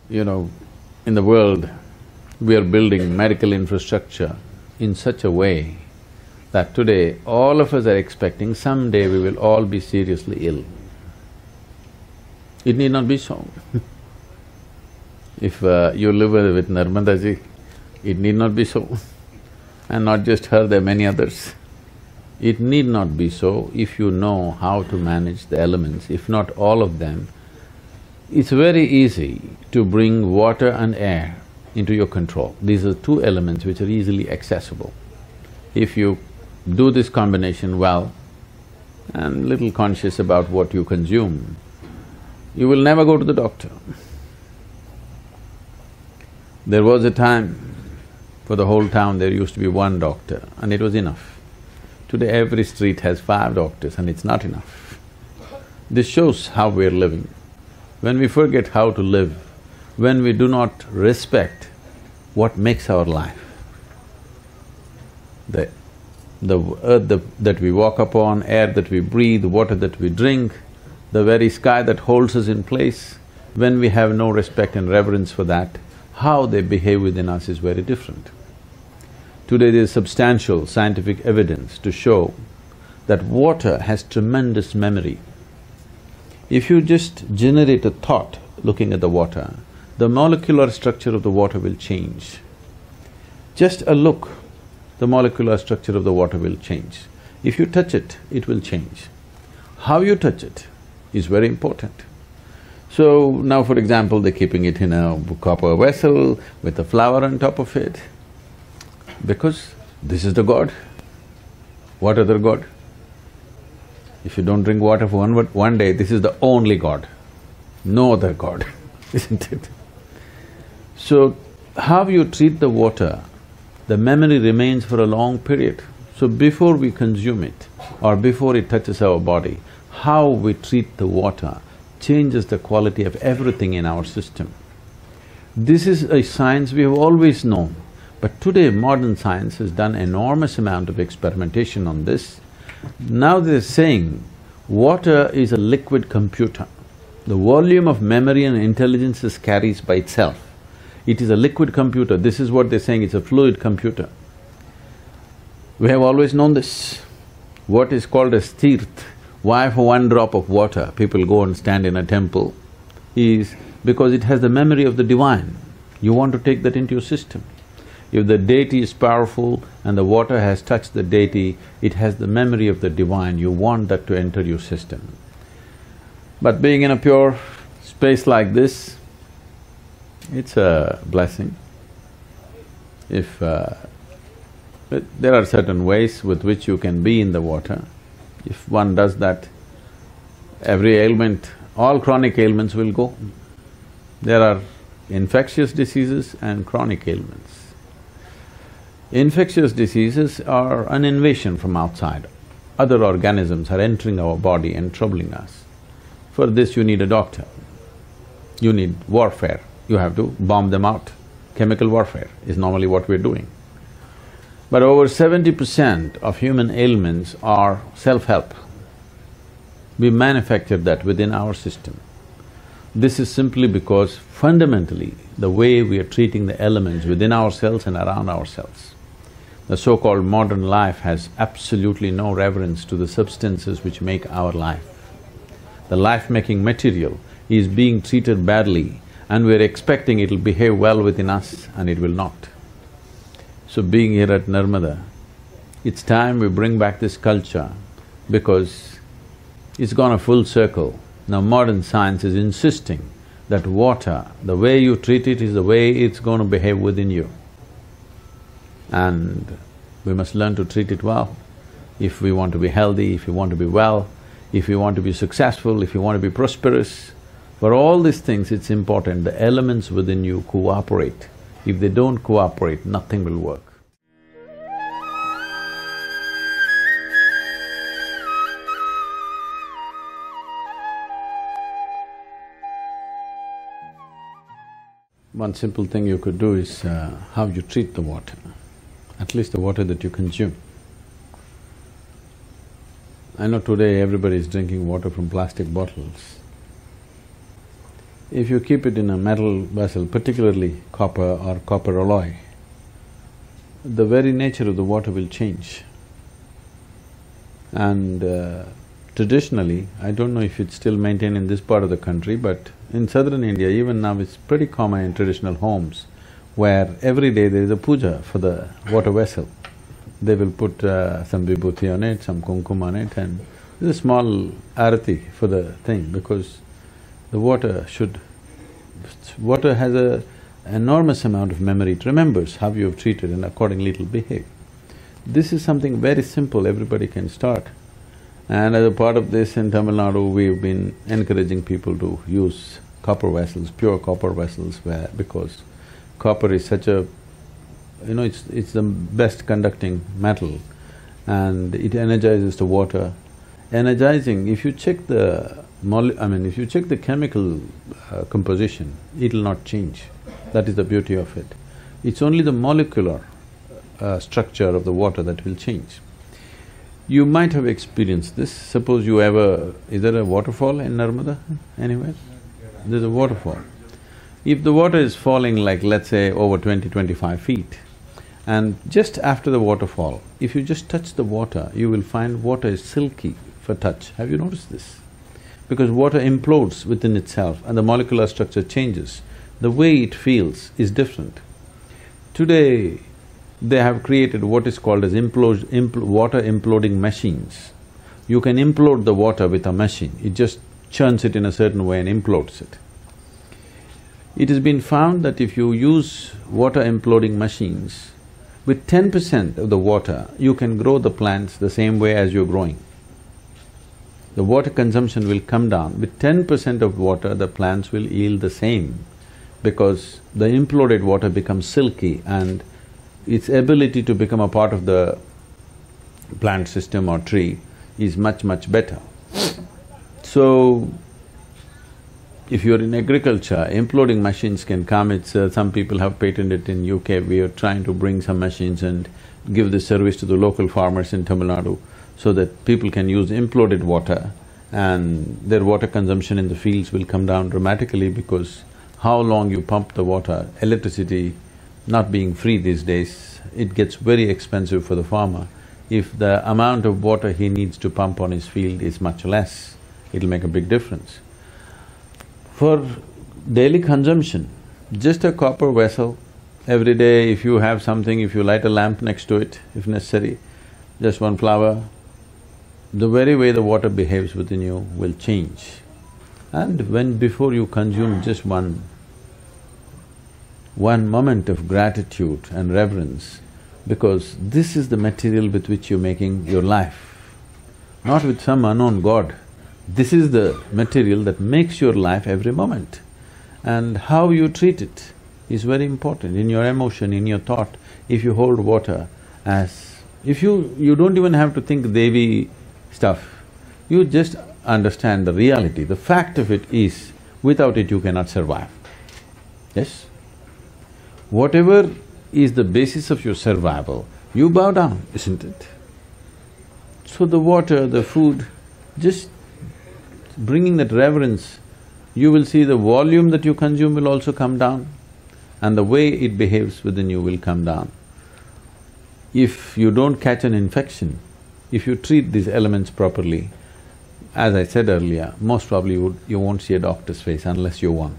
you know, in the world, we are building medical infrastructure in such a way that today all of us are expecting someday we will all be seriously ill. It need not be so. If you live with Narmada ji, it need not be so. And not just her, there are many others. It need not be so if you know how to manage the elements, if not all of them. It's very easy to bring water and air into your control. These are two elements which are easily accessible. If you do this combination well and little conscious about what you consume, you will never go to the doctor. There was a time, for the whole town there used to be one doctor and it was enough. Today every street has 5 doctors and it's not enough. This shows how we're living. When we forget how to live, when we do not respect what makes our life, the earth that we walk upon, air that we breathe, water that we drink, the very sky that holds us in place, when we have no respect and reverence for that, how they behave within us is very different. Today there is substantial scientific evidence to show that water has tremendous memory. If you just generate a thought looking at the water, the molecular structure of the water will change. Just a look, the molecular structure of the water will change. If you touch it, it will change. How you touch it is very important. So now for example, they're keeping it in a copper vessel with a flower on top of it, because this is the God. What other God? If you don't drink water for one day, this is the only God, no other God, isn't it? So, how you treat the water, the memory remains for a long period. So before we consume it or before it touches our body, how we treat the water changes the quality of everything in our system. This is a science we have always known, but today modern science has done enormous amount of experimentation on this. Now they're saying water is a liquid computer. The volume of memory and intelligence it carries by itself. It is a liquid computer. This is what they're saying, it's a fluid computer. We have always known this. What is called as tirth, why for one drop of water people go and stand in a temple, is because it has the memory of the divine. You want to take that into your system. If the deity is powerful and the water has touched the deity, it has the memory of the divine, you want that to enter your system. But being in a pure space like this, it's a blessing. If… there are certain ways with which you can be in the water. If one does that, every ailment, all chronic ailments will go. There are infectious diseases and chronic ailments. Infectious diseases are an invasion from outside. Other organisms are entering our body and troubling us. For this you need a doctor. You need warfare, you have to bomb them out. Chemical warfare is normally what we're doing. But over 70% of human ailments are self-help. We manufacture that within our system. This is simply because fundamentally, the way we are treating the elements within ourselves and around ourselves. The so-called modern life has absolutely no reverence to the substances which make our life. The life-making material is being treated badly and we're expecting it'll behave well within us and it will not. So being here at Narmada, it's time we bring back this culture because it's gone a full circle. Now modern science is insisting that water, the way you treat it is the way it's going to behave within you. And we must learn to treat it well. If we want to be healthy, if we want to be well, if we want to be successful, if we want to be prosperous, for all these things it's important the elements within you cooperate. If they don't cooperate, nothing will work. One simple thing you could do is how you treat the water, at least the water that you consume. I know today everybody is drinking water from plastic bottles. If you keep it in a metal vessel, particularly copper or copper alloy, the very nature of the water will change. And traditionally, I don't know if it's still maintained in this part of the country, but in southern India, even now it's pretty common in traditional homes, where every day there is a puja for the water vessel. They will put some vibhuti on it, some kumkum on it, and there's a small arati for the thing, because the water has a enormous amount of memory. It remembers how you have treated and accordingly it'll behave. This is something very simple, everybody can start. And as a part of this, in Tamil Nadu, we've been encouraging people to use copper vessels, pure copper vessels, because copper is such a… it's the best conducting metal and it energizes the water. Energizing, if you check the if you check the chemical composition, it'll not change. That is the beauty of it. It's only the molecular structure of the water that will change. You might have experienced this. Suppose you ever… is there a waterfall in Narmada anywhere? There's a waterfall. If the water is falling like, let's say, over 20-25 feet, and just after the waterfall, if you just touch the water, you will find water is silky for touch. Have you noticed this? Because water implodes within itself and the molecular structure changes. The way it feels is different. Today, they have created what is called as water imploding machines. You can implode the water with a machine, it just churns it in a certain way and implodes it. It has been found that if you use water imploding machines, with 10% of the water, you can grow the plants the same way as you're growing. The water consumption will come down. With 10% of water, the plants will yield the same, because the imploded water becomes silky and its ability to become a part of the plant system or tree is much, much better. So, if you're in agriculture, imploding machines can come. It's… some people have patented it in UK. We are trying to bring some machines and give this service to the local farmers in Tamil Nadu so that people can use imploded water and their water consumption in the fields will come down dramatically, because how long you pump the water, electricity not being free these days, it gets very expensive for the farmer. If the amount of water he needs to pump on his field is much less, it'll make a big difference. For daily consumption, just a copper vessel, every day if you have something, if you light a lamp next to it, if necessary, just one flower, the very way the water behaves within you will change. And before you consume just one moment of gratitude and reverence, because this is the material with which you're making your life, not with some unknown god. This is the material that makes your life every moment. And how you treat it is very important in your emotion, in your thought. If you hold water as… you don't even have to think Devi stuff, you just understand the reality. The fact of it is, without it you cannot survive. Yes? Whatever is the basis of your survival, you bow down, isn't it? So the water, the food, just bringing that reverence, you will see the volume that you consume will also come down and the way it behaves within you will come down. If you don't catch an infection, if you treat these elements properly, as I said earlier, most probably you won't see a doctor's face unless you're one.